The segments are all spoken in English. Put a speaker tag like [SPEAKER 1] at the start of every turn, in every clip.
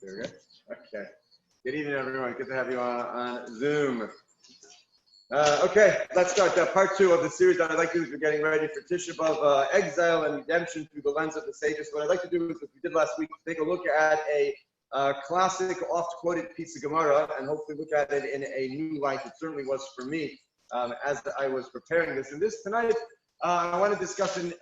[SPEAKER 1] There we go. Okay. Good evening, everyone. Good to have you on Zoom. Okay, let's start part 2 of the series that I'd like to do is we're getting ready for Tisha B'Av, Exile and Redemption through the lens of the sages. What I'd like to do is, what we did last week, take a look at a classic, oft-quoted piece of Gemara and hopefully look at it in a new light. It certainly was for me as I was preparing this. And this tonight, I want to discuss an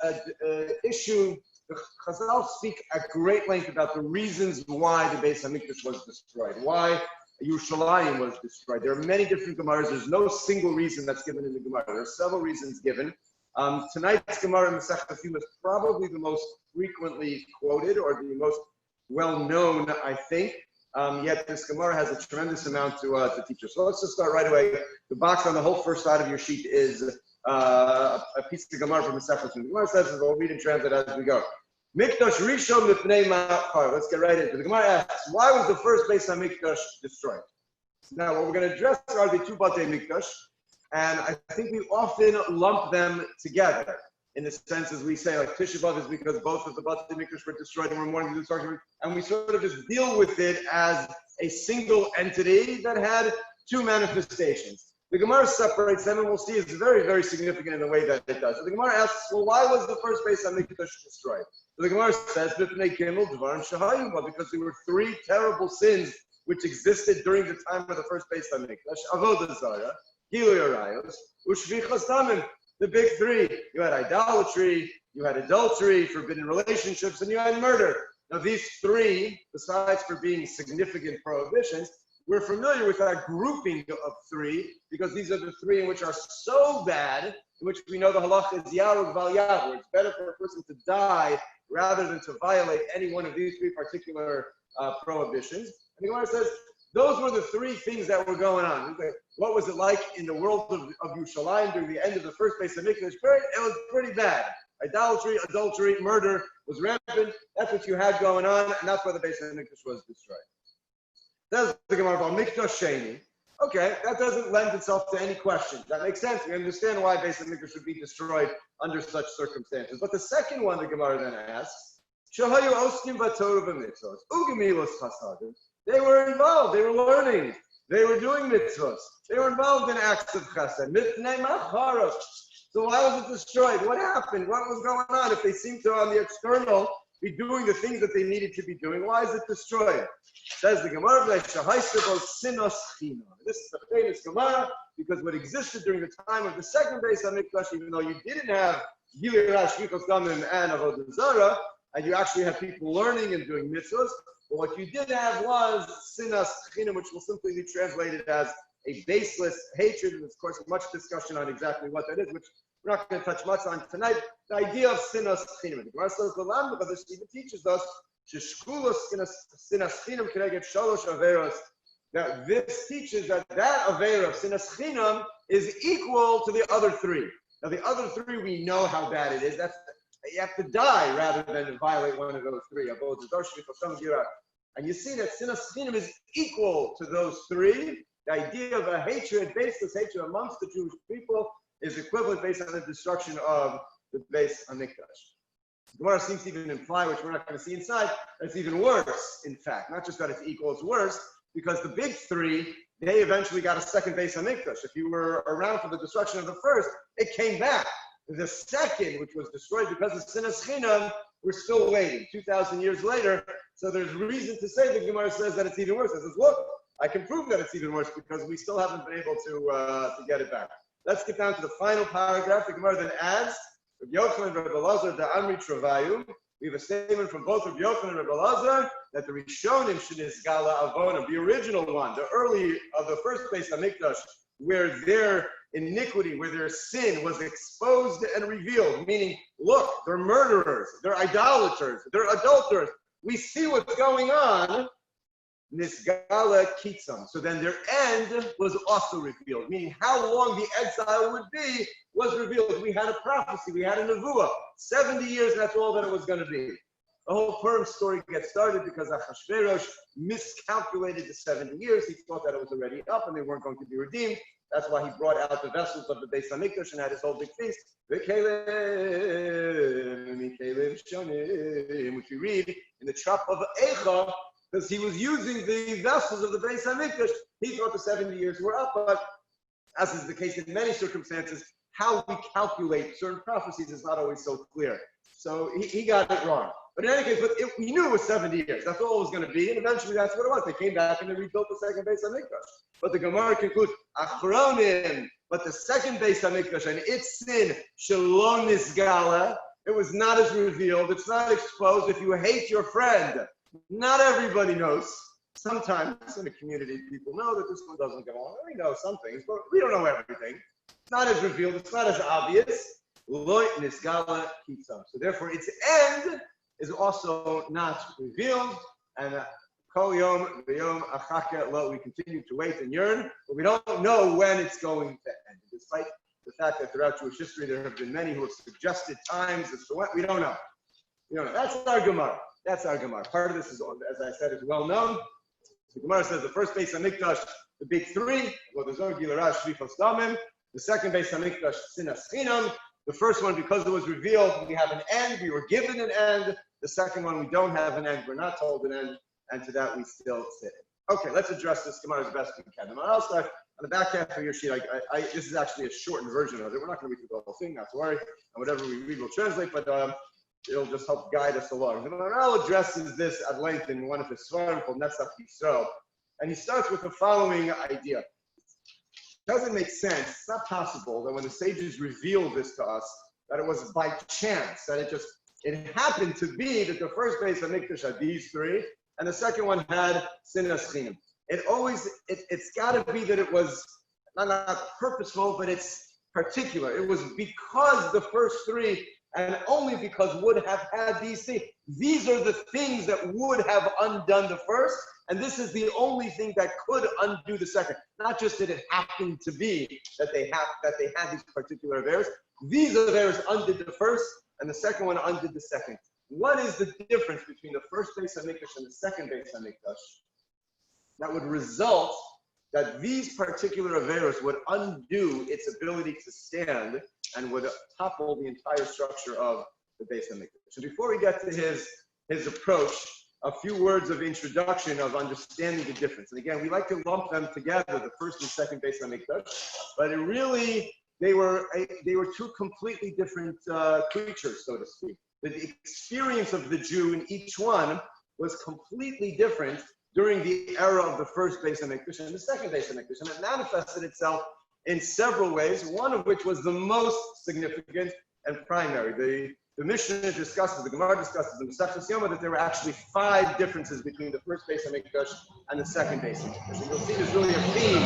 [SPEAKER 1] issue. The Chazal speak at great length about the reasons why the Beis Hamikdash was destroyed, why Yerushalayim was destroyed. There are many different Gemaras. There's no single reason that's given in the Gemara. There are several reasons given. Tonight's Gemara in Masechet Tefillah is probably the most frequently quoted or the most well-known, I think. Yet this Gemara has a tremendous amount to teach us. So let's just start right away. The box on the whole first side of your sheet is a piece of Gemara from Masechet Tefillah. The Gemara says, we'll read and translate as we go. Mikdash Rishon Mipnei Ma'achar. Let's get right into it. The Gemara asks, why was the first Beis HaMikdash destroyed? Now, what we're going to address are the two Batei Mikdash, and I think we often lump them together in the sense as we say, like Tisha B'Av is because both of the Batei Mikdash were destroyed and we're mourning the destruction, and we sort of just deal with it as a single entity that had two manifestations. The Gemara separates them, and we'll see it's very, very significant in the way that it does. So the Gemara asks, well, why was the first Beis HaMikdash destroyed? So the Gemara says, because there were three terrible sins which existed during the time of the first Beis HaMikdash: Avodah Zarah, Gilui Arayos, Ushvichas Damim. The big three. You had idolatry, you had adultery, forbidden relationships, and you had murder. Now these three, besides for being significant prohibitions, we're familiar with our grouping of three because these are the three in which are so bad, in which we know the halacha is yarug val yavu. It's better for a person to die rather than to violate any one of these three particular prohibitions. And the Gemara says, those were the three things that were going on. What was it like in the world of Yerushalayim during the end of the first Beis Hamikdash? It was pretty bad. Idolatry, adultery, murder was rampant. That's what you had going on, and that's why the Beis Hamikdash was destroyed. That's the Gemara about Mikdash Sheni. Okay, that doesn't lend itself to any questions. That makes sense. We understand why Beis Hamikdash would be destroyed under such circumstances. But the second one the Gemara then asks, Shahayu Oskim Batorah v'Mitzvos, Ugemilos Chasadim. They were involved. They were learning. They were doing mitzvahs. They were involved in acts of chesed. Mipnei Macharos. So why was it destroyed? What happened? What was going on? If they seem to, on the external, be doing the things that they needed to be doing, why is it destroyed? Says the Gemara, this is a famous Gemara because what existed during the time of the second Beis HaMikdash, even though you didn't have Gilui Shvichos Damim and Avodah Zarah, and you actually have people learning and doing mitzvahs, but what you did have was sinas chinam, which will simply be translated as a baseless hatred. And of course, much discussion on exactly what that is, which we're not going to touch much on tonight. The idea of sinas chinam. The Gemara says the Lamb, but this even teaches us sinas chinam can get shalosh averos. Now this teaches that avera of sinas chinam is equal to the other three. Now the other three we know how bad it is. That's you have to die rather than violate one of those three. And you see that sinas chinam is equal to those three. The idea of a hatred, baseless hatred amongst the Jewish people, is equivalent based on the destruction of the Beis HaMikdash. The Gemara seems to even imply, which we're not going to see inside, that it's even worse, in fact. Not just that it's equal, it's worse, because the big three, they eventually got a second Beis HaMikdash. If you were around for the destruction of the first, it came back. The second, which was destroyed because of sinas chinam, we're still waiting 2,000 years later. So there's reason to say the Gemara says that it's even worse. It says, look, I can prove that it's even worse because we still haven't been able to get it back. Let's get down to the final paragraph. The Gemara then adds, Rabbi Yochanan and Rabbi Elazar da'amri travayu. We have a statement from both Rabbi Yochanan and Rabbi Elazar that the Rishonim shenizgala avonam, the original one, the early of the first Beis HaMikdash, where their iniquity, where their sin was exposed and revealed, meaning, look, they're murderers, they're idolaters, they're adulterers. We see what's going on. Nisgala kitzam. So then their end was also revealed, meaning how long the exile would be was revealed. We had a prophecy, we had a nevuah. 70 years, that's all that it was going to be. The whole Purim story gets started because Achashverosh miscalculated the 70 years. He thought that it was already up and they weren't going to be redeemed. That's why he brought out the vessels of the Beis HaMikdash and had his whole big feast. Which we read in the Trop of Eicha, because he was using the vessels of the Beis Hamikdash. He thought the 70 years were up, but as is the case in many circumstances, how we calculate certain prophecies is not always so clear. So he got it wrong. But in any case, we knew it was 70 years. That's all it was going to be, and eventually that's what it was. They came back and they rebuilt the second Beis Hamikdash. But the Gemara concludes, Achronim, but the second Beis Hamikdash and its sin, Shalom Nisgala, it was not as revealed. It's not exposed. If you hate your friend, not everybody knows. Sometimes in a community, people know that this one doesn't go on. We know some things, but we don't know everything. It's not as revealed. It's not as obvious. Loi Nisgala Kitzam. So therefore, its end is also not revealed. And Kol Yom V'Yom Achake Lo, we continue to wait and yearn, but we don't know when it's going to end. Despite the fact that throughout Jewish history there have been many who have suggested times as to when, we don't know. We don't know. That's our Gemara. That's our Gemara. Part of this is, as I said, is well known. The Gemara says the first Beis Hamikdash, the big three, well, the Zohar Gilarash Shrifos Damim. The second Beis Hamikdash, Sinas Chinam. The first one, because it was revealed, we have an end. We were given an end. The second one, we don't have an end. We're not told an end. And to that, we still sit. Okay, let's address this Gemara as best we can. And I'll start on the back half of your sheet. This is actually a shortened version of it. We're not going to read through the whole thing, not to worry. And whatever we read, we'll translate, but it'll just help guide us along. And I'll addresses this at length in one of his svarim called Netzach Yisrael. And he starts with the following idea. It doesn't make sense. It's not possible that when the sages revealed this to us, that it was by chance, that it happened to be that the first Beis Hamikdash had these three, and the second one had Sinas Chinam. It's got to be that it was not purposeful, but it's particular. It was because the first three, and only because would have had these things. These are the things that would have undone the first, and this is the only thing that could undo the second. Not just that it happened to be that they had these particular errors. These errors undid the first, and the second one undid the second. What is the difference between the first Beis Hamikdash and the second Beis Hamikdash that would result that these particular errors would undo its ability to stand and would topple the entire structure of the Beis Hamikdash? So before we get to his approach, a few words of introduction of understanding the difference. And again, we like to lump them together, the first and second Beis Hamikdash, but it really, they were two completely different creatures, so to speak. The experience of the Jew in each one was completely different during the era of the first Beis Hamikdash and the second Beis Hamikdash, and it manifested itself in several ways, one of which was the most significant and primary. The Mishnah discusses, the Gemara discusses in Masechtas Yoma that there were actually 5 differences between the first Beis Hamikdash and the second Beis Hamikdash. And you'll see there's really a theme.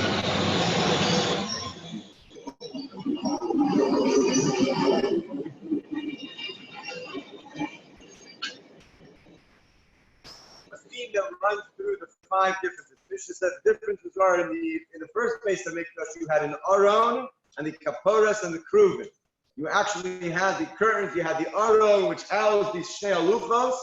[SPEAKER 1] That runs through the 5 differences. Mishnah says differences are in the first Beis Hamikdash you had an Aron and the Kaporas and the Kruvim. You actually had the curtains, you had the Aron which housed these Shnei Aluchos,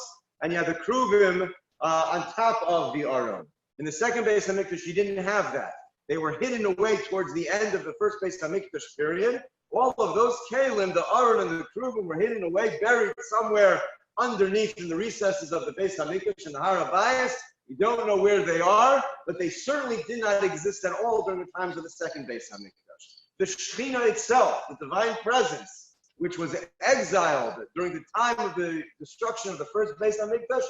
[SPEAKER 1] and you had the Kruvim on top of the Aron. In the second Beis Hamikdash you didn't have that. They were hidden away towards the end of the first Beis Hamikdash period. All of those Kalim, the Aron and the Kruvim, were hidden away, buried somewhere underneath in the recesses of the Beis Hamikdash and the Rabbi. We don't know where they are, but they certainly did not exist at all during the times of the second Beis Hamikdash. The Shekhinah itself, the divine presence, which was exiled during the time of the destruction of the first Beis Hamikdash,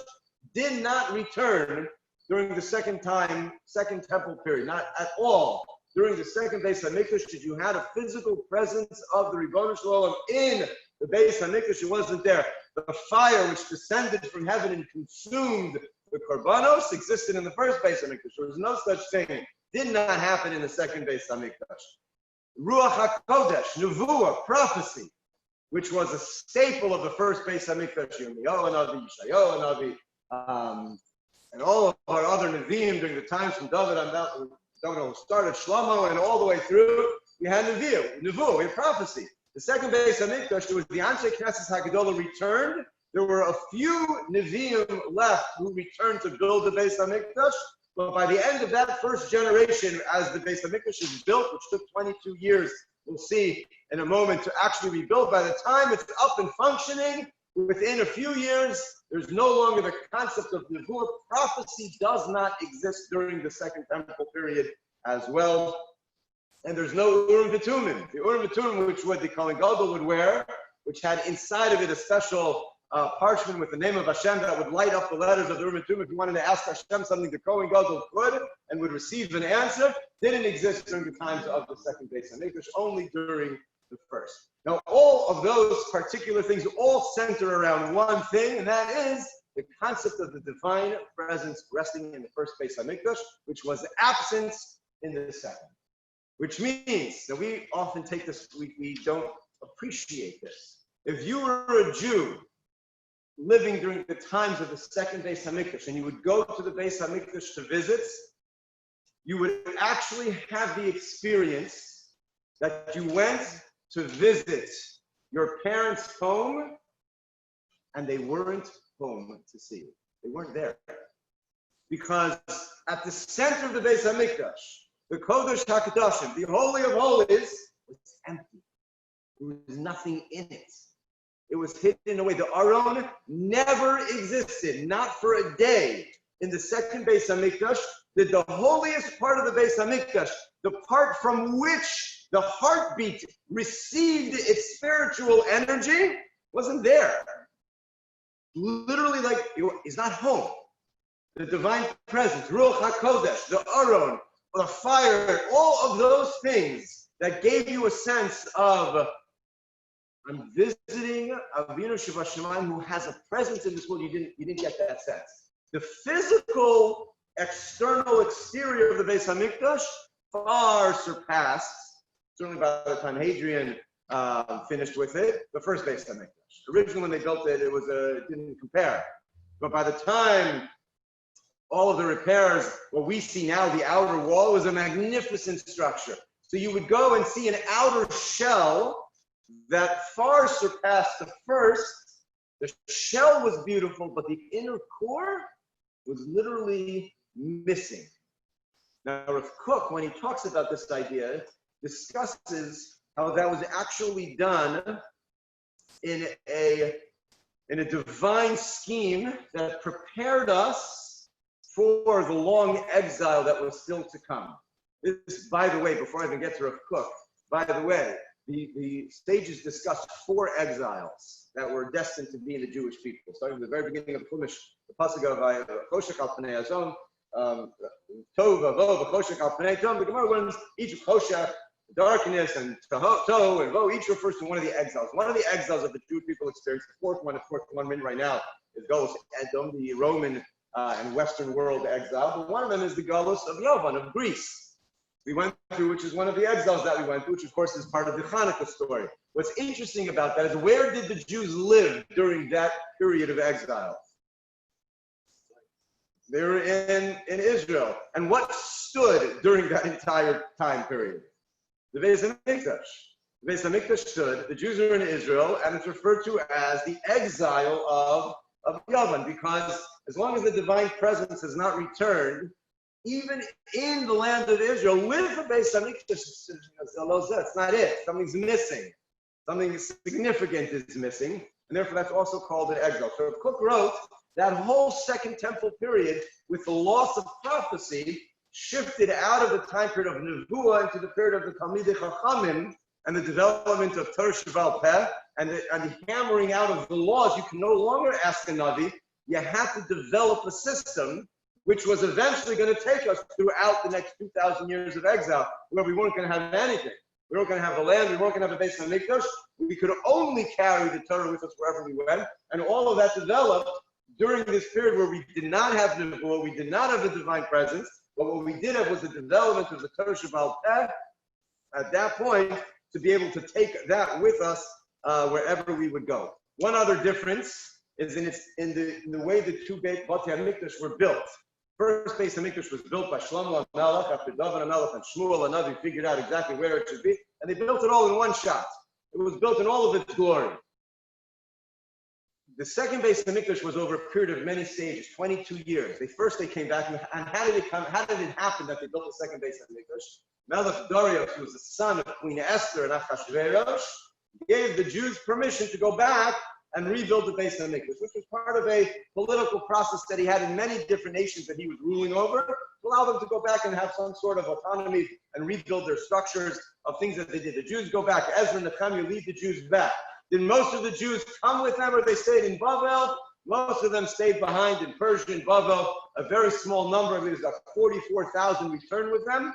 [SPEAKER 1] did not return during the second temple period, not at all. During the second Beis Hamikdash, did you had a physical presence of the Ribono Shel Olam in the Beis Hamikdash? It wasn't there. The fire which descended from heaven and consumed the Korbanos existed in the first Beis Hamikdash. There was no such thing. Did not happen in the second Beis Hamikdash. Ruach HaKodesh, Nevuah, prophecy, which was a staple of the first Beis Hamikdash, Yirmiyahu Navi, Yeshayahu Navi, and all of our other Nevi'im during the times from David started Shlomo and all the way through, we had Nevuah, we had prophecy. The second Beis Hamikdash, there was the Anshe Knesset HaGedolah returned. There were a few Nevi'im left who returned to build the Beis Hamikdash. But by the end of that first generation, as the Beis Hamikdash is built, which took 22 years, we'll see in a moment, to actually rebuild, by the time it's up and functioning, within a few years, there's no longer the concept of Nevuah. Prophecy does not exist during the Second Temple period as well. And there's no Urim V'Tumim. The Urim V'Tumim, which what the Kohen Gadol would wear, which had inside of it a special parchment with the name of Hashem that would light up the letters of the Urim V'Tumim. If you wanted to ask Hashem something, the Kohen Gadol could and would receive an answer. Didn't exist during the times of the second Beis HaMikdash, only during the first. Now, all of those particular things all center around one thing, and that is the concept of the divine presence resting in the first Beis HaMikdash, which was absent in the second. Which means that we often take this, we don't appreciate this. If you were a Jew living during the times of the second Beis HaMikdash, and you would go to the Beis HaMikdash to visit, you would actually have the experience that you went to visit your parents' home, and they weren't home to see you. They weren't there. Because at the center of the Beis HaMikdash, the Kodesh HaKadoshim, the Holy of Holies, was empty. There was nothing in it. It was hidden away. The Aron never existed, not for a day. In the second Beis HaMikdash, the holiest part of the Beis HaMikdash, the part from which the heartbeat received its spiritual energy, wasn't there. Literally, like, it's not home. The divine presence, Ruach HaKodesh, the Aron, the fire, all of those things that gave you a sense of, I'm visiting Avinu Shebashamayim who has a presence in this world. You didn't get that sense. The physical, external exterior of the Beis HaMikdash far surpassed, certainly by the time Hadrian finished with it, the first Beis HaMikdash. Originally, when they built it, it didn't compare. But by the time all of the repairs, what we see now, the outer wall, was a magnificent structure. So you would go and see an outer shell that far surpassed the first. The shell was beautiful, but the inner core was literally missing. Now, Rav Kook, when he talks about this idea, discusses how that was actually done in a divine scheme that prepared us for the long exile that was still to come. This, by the way, before I even get to Rav Kook, by the way, the sages discussed 4 exiles that were destined to be in the Jewish people. Starting from the very beginning of Chumash, the pasuk of Choshech al Pnei Hazon, Tov Avo, Choshech al Pnei Tom. The Gemara learns each of Choshech, darkness, and Tov and Vo, each refers to one of the exiles. One of the exiles of the Jewish people experienced, the fourth one right now, is Golos Edom, the Roman and Western world exile. But one of them is the Golos of Yovan, of Greece. We went through, which is one of the exiles that we went through, which of course is part of the Hanukkah story. What's interesting about that is, where did the Jews live during that period of exile? They were in Israel. And what stood during that entire time period? The Beis HaMikdash. The Beis HaMikdash stood, the Jews are in Israel, and it's referred to as the exile of Yavan, because as long as the divine presence has not returned, even in the land of Israel, with the Beis HaMikdash, it's not it. Something's missing. Something significant is missing, and therefore that's also called an exile. So Cook wrote that whole Second Temple period, with the loss of prophecy, shifted out of the time period of Nevuah into the period of the Talmidei Chachamim and the development of Torah Sheval Peh and the hammering out of the laws. You can no longer ask a Navi. You have to develop a system which was eventually going to take us throughout the next 2,000 years of exile, where we weren't going to have anything. We weren't going to have the land. We weren't going to have a Beis HaMikdash. We could only carry the Torah with us wherever we went. And all of that developed during this period where we did not have Nevuah, we did not have a divine presence, but what we did have was the development of the Torah Sheval Peh at that point, to be able to take that with us wherever we would go. One other difference is in the way the two Beit HaMikdash were built. First Beis HaMikdash was built by Shlomo HaMelech after David HaMelech and Shmuel HaNavi figured out exactly where it should be, and they built it all in one shot. It was built in all of its glory. The second Beis HaMikdash was over a period of many stages, 22 years. They came back, and how did it happen that they built the second Beis HaMikdash? Melech Darius, who was the son of Queen Esther and Achashverosh, gave the Jews permission to go back and rebuild the Beis HaMikdash, which was part of a political process that he had in many different nations that he was ruling over, to allow them to go back and have some sort of autonomy and rebuild their structures of things that they did. The Jews go back. Ezra and Nehemiah lead the Jews back. Did most of the Jews come with them, or they stayed in Bavel? Most of them stayed behind in Persia and Bavel. A very small number, I believe it was about 44,000 returned with them.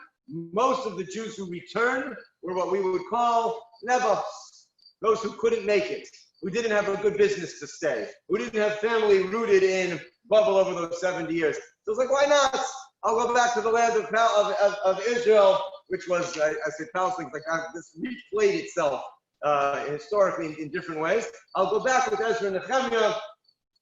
[SPEAKER 1] Most of the Jews who returned were what we would call Nebos, those who couldn't make it, who didn't have a good business to stay, who didn't have family rooted in Bavel over those 70 years. So it's like, why not? I'll go back to the land of Israel, which was, I say Palestine, like this replayed itself historically in different ways. I'll go back with Ezra and Nehemiah.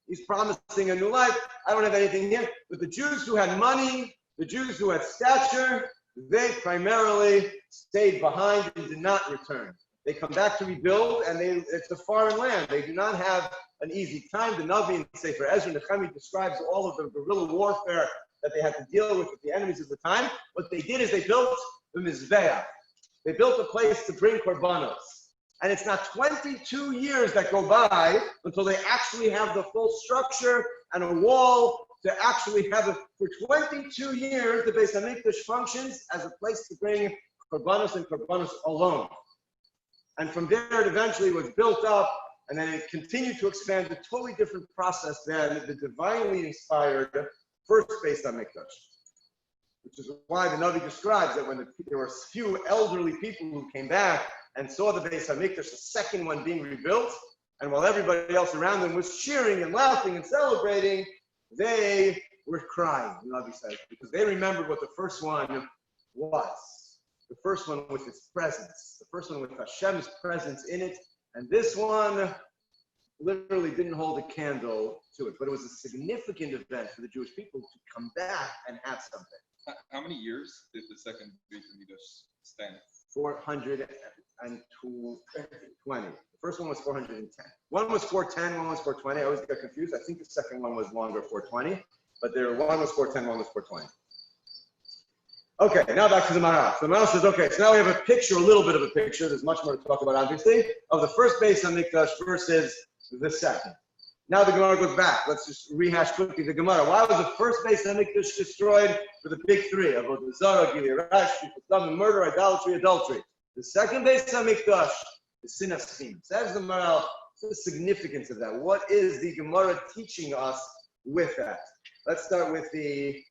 [SPEAKER 1] He's promising a new life. I don't have anything here. But the Jews who had money, the Jews who had stature, they primarily stayed behind and did not return. They come back to rebuild, and it's a foreign land. They do not have an easy time. The Navi in Sefer Ezra and Nehemiah describes all of the guerrilla warfare that they had to deal with the enemies of the time. What they did is they built the Mizbeach. They built a place to bring korbanos. And it's not 22 years that go by until they actually have the full structure and a wall to actually have it. For 22 years, the Beis HaMikdash functions as a place to bring korbanos and korbanos alone. And from there, it eventually was built up, and then it continued to expand, a totally different process than the divinely inspired first Beis HaMikdash. Which is why the Navi describes that when there were few elderly people who came back and saw the Beis HaMikdash, the second one being rebuilt, and while everybody else around them was cheering and laughing and celebrating, they were crying, the Navi says, because they remembered what the first one was. The first one with its presence, the first one with Hashem's presence in it, and this one literally didn't hold a candle to it, but it was a significant event for the Jewish people to come back and have something.
[SPEAKER 2] How many years did the second Beis HaMikdash stand?
[SPEAKER 1] 420. The first one was 410. One was 410, one was 420. I always get confused. I think the second one was longer, 420, but one was 410, one was 420. Okay, now back to the Maharal. So the Maharal says, okay, so now we have a picture, a little bit of a picture. There's much more to talk about, obviously, of the first Beis HaMikdash versus the second. Now the Gemara goes back. Let's just rehash quickly the Gemara. Why was the first Beis HaMikdash destroyed? For the big three: Avodah Zarah, Gilui Arash, murder, idolatry, adultery. The second Beis HaMikdash, the sin of sin. Says the Maharal, the significance of that. What is the Gemara teaching us with that? Let's start with the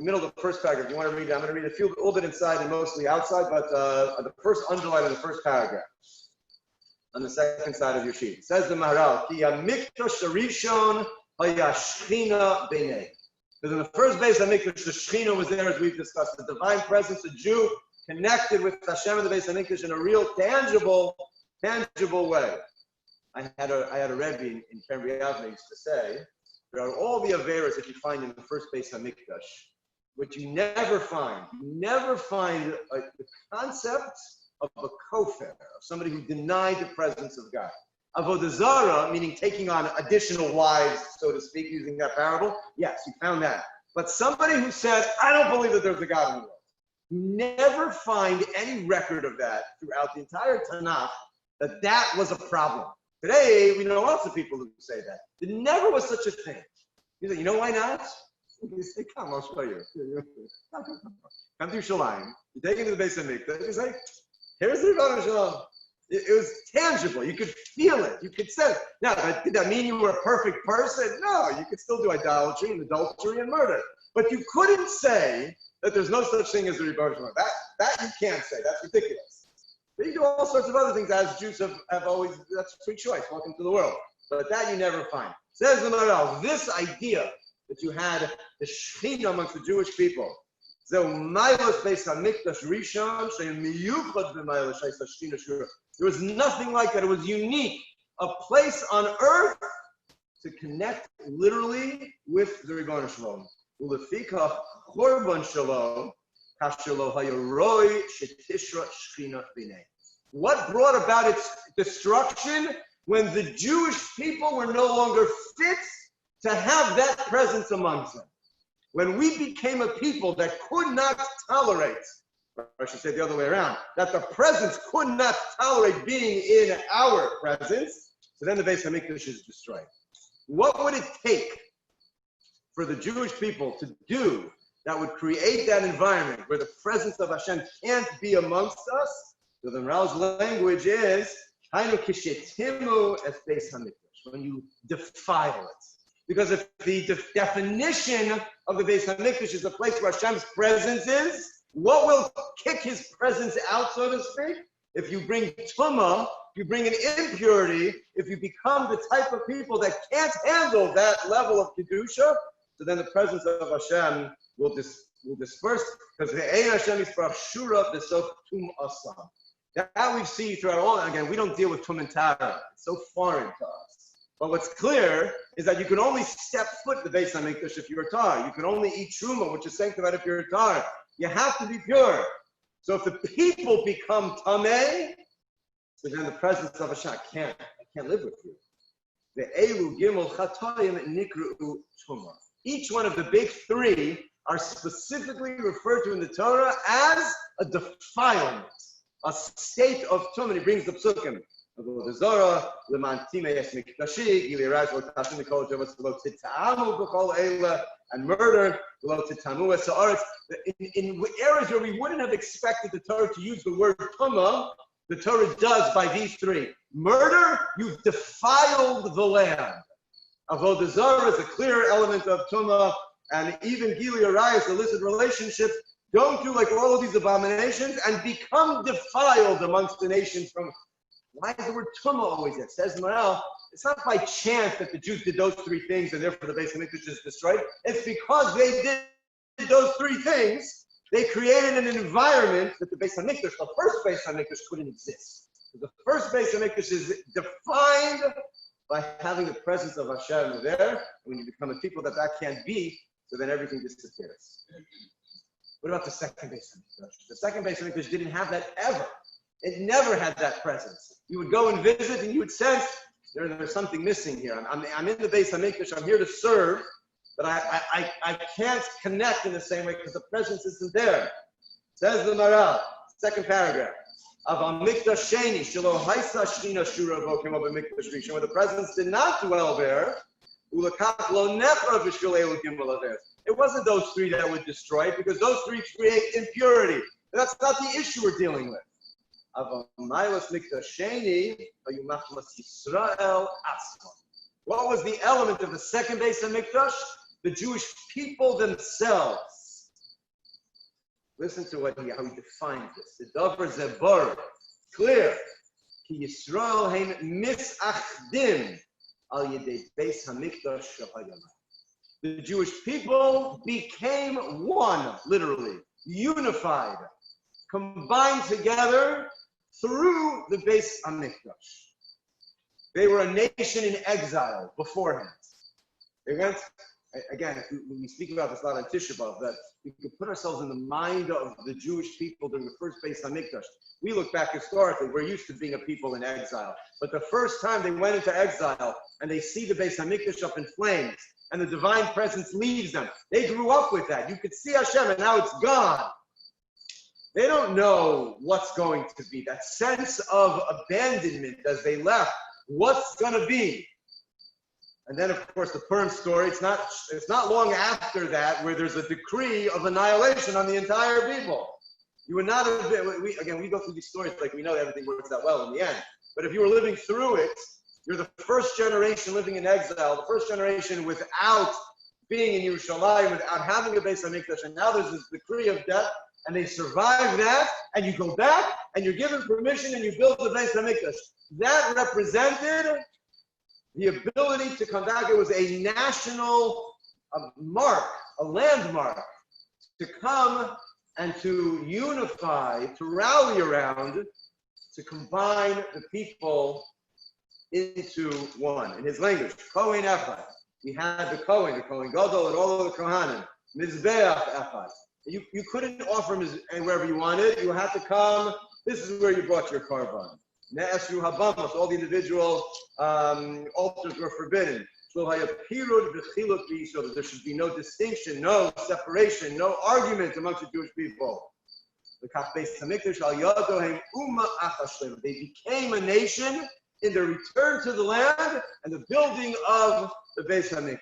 [SPEAKER 1] middle of the first paragraph. You want to read it? I'm going to read a little bit inside and mostly outside, but the first underline of the first paragraph on the second side of your sheet. It says the Maharal, Ki HaMikdash HaRishon Haya Shechina Beinei. Because in the first Beis HaMikdash, the Shechina was there, as we've discussed, the divine presence, a Jew connected with Hashem and the Beis HaMikdash in a real tangible way. I had a Rabbi in Cambria Avne used to say, there are all the Averas that you find in the first Beis HaMikdash, but you never find the concept of a kofar, of somebody who denied the presence of God. Avodah Zarah, meaning taking on additional wives, so to speak, using that parable, yes, you found that. But somebody who said, I don't believe that there's a God in the world. You never find any record of that throughout the entire Tanakh, that was a problem. Today, we know lots of people who say that. There never was such a thing. You say, you know why not? You say, come, I'll show you. Come to Yerushalayim. You take it to the Beis HaMikdash. You say, here's the Rebbe Shalom. It was tangible. You could feel it. You could sense it. Now, did that mean you were a perfect person? No, you could still do idolatry and adultery and murder. But you couldn't say that there's no such thing as the Rebbe Shalom. That you can't say. That's ridiculous. But you do all sorts of other things as Jews have always, that's free choice. Welcome to the world. But that you never find. Says the Maharal, this idea that you had the Shechina amongst the Jewish people, there was nothing like that. It was unique. A place on earth to connect literally with the Ribono Shel Olam. What brought about its destruction? When the Jewish people were no longer fit to have that presence amongst them. When we became a people that could not tolerate, or I should say the other way around, that the presence could not tolerate being in our presence, So then the Beis Hamikdash is destroyed. What would it take for the Jewish people to do that would create that environment where the presence of Hashem can't be amongst us? So the Ral's language is when you defile it. Because if the definition of the Beis Hamikdash is a place where Hashem's presence is, what will kick his presence out, so to speak? If you bring tumah, if you bring an impurity, if you become the type of people that can't handle that level of kedusha, so then the presence of Hashem will disperse, because the Ein Hashem is shura b'sof tum asam. That we see throughout all. Again, we don't deal with tum and tara; it's so foreign to us. But what's clear is that you can only step foot in the Beis Hamikdash if you're a tar. You can only eat truma, which is sanctified, if you're a tar. You have to be pure. So if the people become tameh, so then the presence of Hashem can't live with you. The Elu Gimel Chatoyim Nikru Tumah. Each one of the big three are specifically referred to in the Torah as a defilement, a state of tumah. He brings the psukim. And murder, in areas where we wouldn't have expected the Torah to use the word tumah, the Torah does by these three. Murder, you've defiled the land. Avodah zarah is a clear element of tumah, and even Gili Arayas, illicit relationships, don't do like all of these abominations and become defiled amongst the nations. From why is the word tumah always there? It says Maral, it's not by chance that the Jews did those three things and therefore the Beis Hamikdash is destroyed. It's because they did those three things. They created an environment that the Beis Hamikdash, the first Beis Hamikdash, couldn't exist. The first Beis Hamikdash is defined by having the presence of Hashem there. When you become a people that can't be, so then everything disappears. What about the second Beis Hamikdash? The second Beis Hamikdash didn't have that ever. It never had that presence. You would go and visit and you would sense there's something missing here. I'm in the Beis Hamikdash, I'm here to serve, but I can't connect in the same way because the presence isn't there. Says the Maral, second paragraph. Where the presence did not dwell there, it wasn't those three that would destroy it, because those three create impurity. That's not the issue we're dealing with. What was the element of the second Beis Hamikdash? The Jewish people themselves. Listen to how he defines this. The Dover Zebor, clear. Ki Yisrael heim misachdim al yedei Beis Hamikdash shahayam. The Jewish people became one, literally, unified, combined together through the Beis Hamikdash. They were a nation in exile beforehand. They went, again, we speak about this a lot on Tisha B'Av, that we could put ourselves in the mind of the Jewish people during the first Beis Hamikdash. We look back historically, we're used to being a people in exile. But the first time they went into exile and they see the Beis Hamikdash up in flames and the divine presence leaves them, they grew up with that. You could see Hashem and now it's gone. They don't know what's going to be. That sense of abandonment as they left. What's going to be? And then, of course, the Purim story. It's not long after that where there's a decree of annihilation on the entire people. You would not have been. We go through these stories like we know everything works out well in the end. But if you were living through it, you're the first generation living in exile, the first generation without being in Yerushalayim, without having a Beis Hamikdash, and now there's this decree of death. And they survive that, and you go back, and you're given permission, and you build the Beis Hamikdash. That represented the ability to come back. It was a national mark, a landmark, to come and to unify, to rally around, to combine the people into one. In his language, Kohen Echad. We had the Kohen Gadol, and all of the Kohanim. Mizbeach Echad. You couldn't offer him wherever you wanted. You had to come. This is where you brought your korban. Ne'esru habamos. All the individual altars were forbidden. So there should be no distinction, no separation, no argument amongst the Jewish people. They became a nation in the return to the land and the building of the Beis HaMikdash.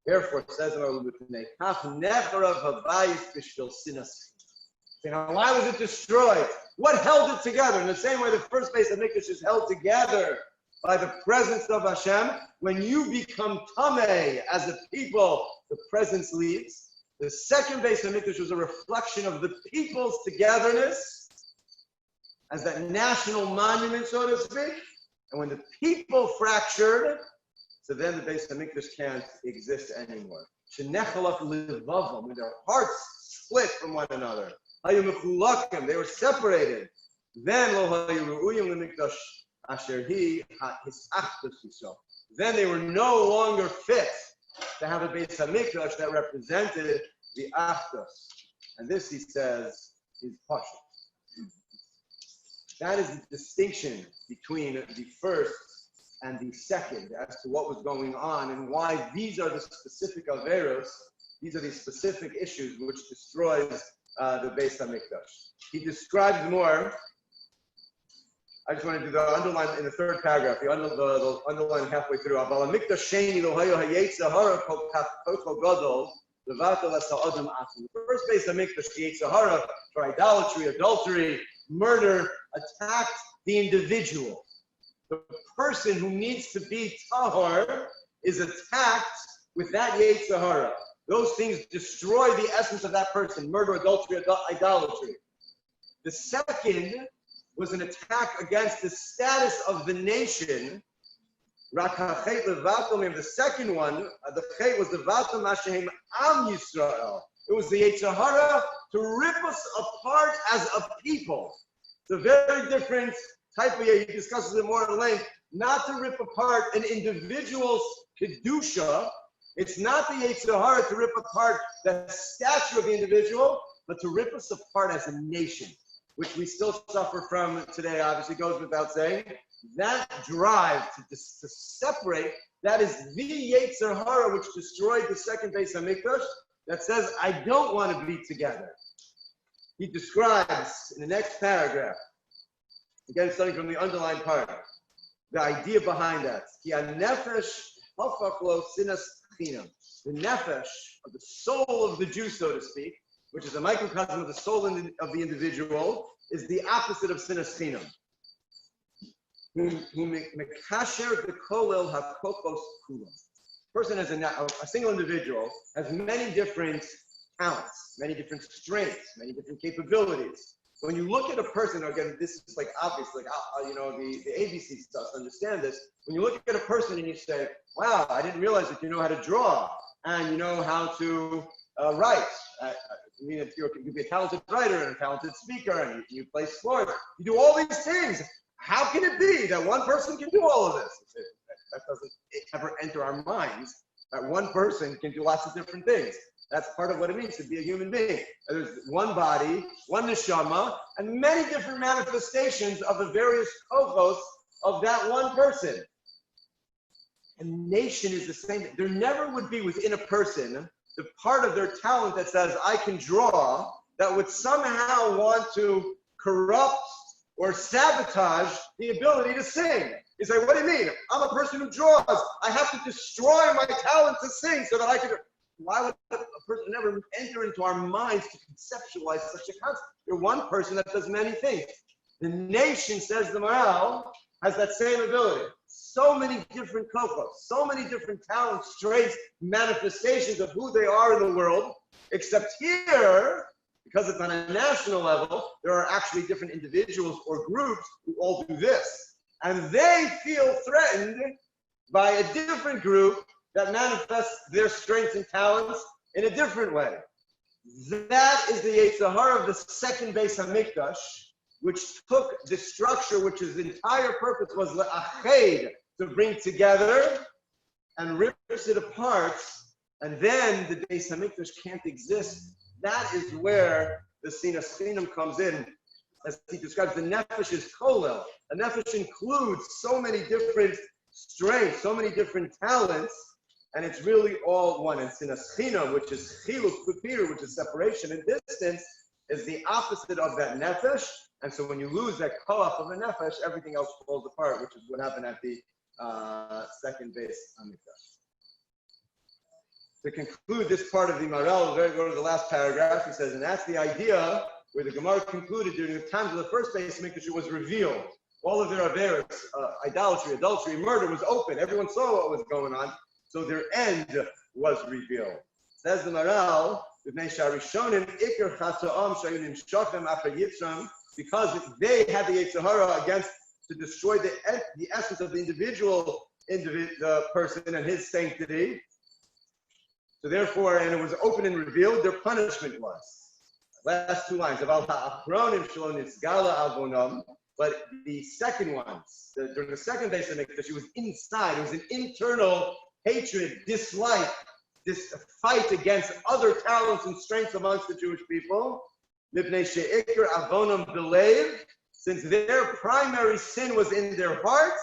[SPEAKER 1] Therefore, it says in our Lubutnei, now, why was it destroyed? What held it together? In the same way the first Beis HaMikdash is held together by the presence of Hashem. When you become tameh as a people, the presence leaves. The second Beis HaMikdash was a reflection of the people's togetherness as that national monument, so to speak. And when the people fractured, so then the Beis HaMikdash can't exist anymore. When their hearts split from one another, they were separated. Then then they were no longer fit to have a Beis HaMikdash that represented the Achdus. And this, he says, is Pasha. That is the distinction between the first and the second as to what was going on and why these are the specific Averos, these are the specific issues which destroys the Beis HaMikdash. He describes more. I just want to do the underline in the third paragraph, the underline halfway through. The first Beis HaMikdash, the Yechezkel, for idolatry, adultery, murder, attacked the individual. The person who needs to be tahor is attacked with that Yechezkel. Those things destroy the essence of that person, murder, adultery, idolatry. The second was an attack against the status of the nation. The second one, the chet was the Vatam Hashem Am Yisrael. It was the Yechezkel to rip us apart as a people. It's a very different type of, he discusses it more at length, not to rip apart an individual's kedusha. It's not the Yechezkel to rip apart the stature of the individual, but to rip us apart as a nation, which we still suffer from today, obviously goes without saying. That drive to separate, that is the Yechezkel which destroyed the second Beis HaMikdash, that says, I don't want to be together. He describes in the next paragraph, again starting from the underlined part, the idea behind that. The nefesh, of the soul of the Jew, so to speak, which is a microcosm of the soul of the individual, is the opposite of sinas chinam. Person as a single individual has many different talents, many different strengths, many different capabilities. When you look at a person, again, this is like obvious, like the ABC stuff, understand this. When you look at a person and you say, wow, I didn't realize that you know how to draw and you know how to write. You could be a talented writer and a talented speaker and you play sports. You do all these things. How can it be that one person can do all of this? That doesn't ever enter our minds, that one person can do lots of different things. That's part of what it means to be a human being. There's one body, one neshama, and many different manifestations of the various kochos of that one person. A nation is the same thing. There never would be within a person the part of their talent that says, I can draw, that would somehow want to corrupt or sabotage the ability to sing. You say, what do you mean? I'm a person who draws. I have to destroy my talent to sing so that I can. Why would a person never enter into our minds to conceptualize such a concept? You're one person that does many things. The nation, says the Maral, has that same ability. So many different kochos, so many different talents, traits, manifestations of who they are in the world, except here, because it's on a national level, there are actually different individuals or groups who all do this. And they feel threatened by a different group that manifests their strengths and talents in a different way. That is the Yechezkel of the second Beis HaMikdash, which took the structure, which his entire purpose was la'ached, to bring together, and rips it apart, and then the Beis HaMikdash can't exist. That is where the sinas chinam comes in. As he describes, the nefesh is kolel. A nefesh includes so many different strengths, so many different talents, and it's really all one. And sinas chinam, which is chiluk kupir, which is separation and distance, is the opposite of that nefesh. And so when you lose that koach of the nefesh, everything else falls apart, which is what happened at the second base Hamikdash. To conclude this part of the Maral, we're going to go to the last paragraph. He says, and that's the idea where the Gemara concluded during the times of the first base Hamikdash it was revealed. All of their averos, idolatry, adultery, murder was open. Everyone saw what was going on. So their end was revealed. Says the Maral, because they had the Yetzirah against to destroy the essence of the individual person and his sanctity. So therefore, and it was open and revealed, their punishment was. Last two lines. But the second ones, during the second base of Mikdash, it was inside. It was an internal hatred, dislike, this fight against other talents and strengths amongst the Jewish people. Since their primary sin was in their hearts,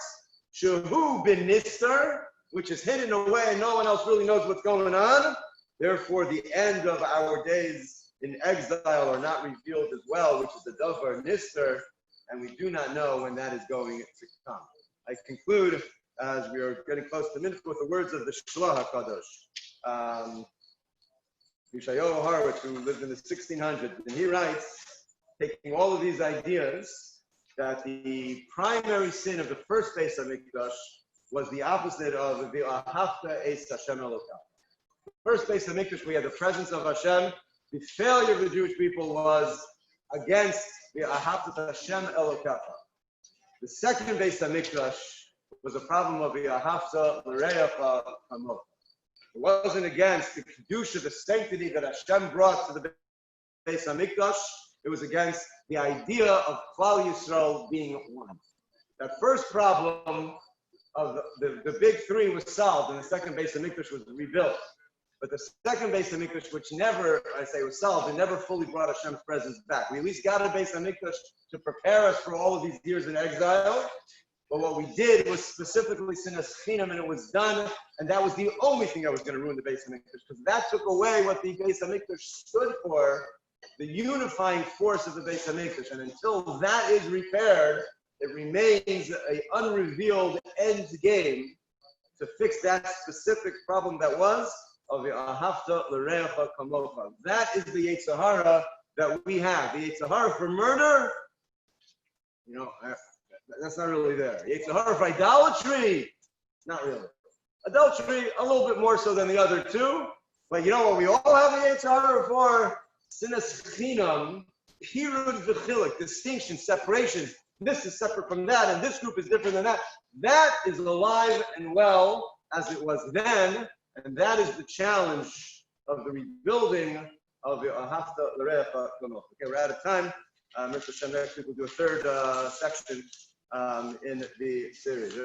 [SPEAKER 1] shehu b'nister, which is hidden away and no one else really knows what's going on. Therefore, the end of our days in exile are not revealed as well, which is the davar nister, and we do not know when that is going to come. I conclude, as we are getting close to minute, with the words of the Shloah HaKadosh, Yeshayahu Horowitz, who lived in the 1600s, and he writes, taking all of these ideas, that the primary sin of the first base of Mikdash was the opposite of the Ahavta Eis Hashem Eloka. First base of Mikdash, we had the presence of Hashem. The failure of the Jewish people was against the Ahavta Hashem Eloka. The second base of Mikdash was a problem of the Ahavta L'Reacha Kamot. It wasn't against the kedusha, the sanctity that Hashem brought to the base of Mikdash. It was against the idea of Klal Yisrael being one. That first problem of the big three was solved, and the second base of Mikdash was rebuilt. But the second base of Mikdash, which never, I say, was solved, it never fully brought Hashem's presence back. We at least got a base of Mikdash to prepare us for all of these years in exile. But what we did was specifically sinas chinam, and it was done, and that was the only thing that was going to ruin the base of Mikdash, because that took away what the base of Mikdash stood for, the unifying force of the base of Mikdash. And until that is repaired, it remains an unrevealed end game to fix that specific problem that was of the Ahavta L'Reacha Kamocha. That is the Yetzirah that we have. The Yetzirah for murder, that's not really there. Yetzirah for idolatry, not really. Adultery, a little bit more so than the other two. But you know what we all have the Yetzirah for? Sinas chinam, pirud v'chilik, distinction, separation. This is separate from that, and this group is different than that. That is alive and well as it was then, and that is the challenge of the rebuilding of the Ahavta L'Reacha Kamocha. Okay, we're out of time. Mr. Hashem, next week we'll do a third section in the series.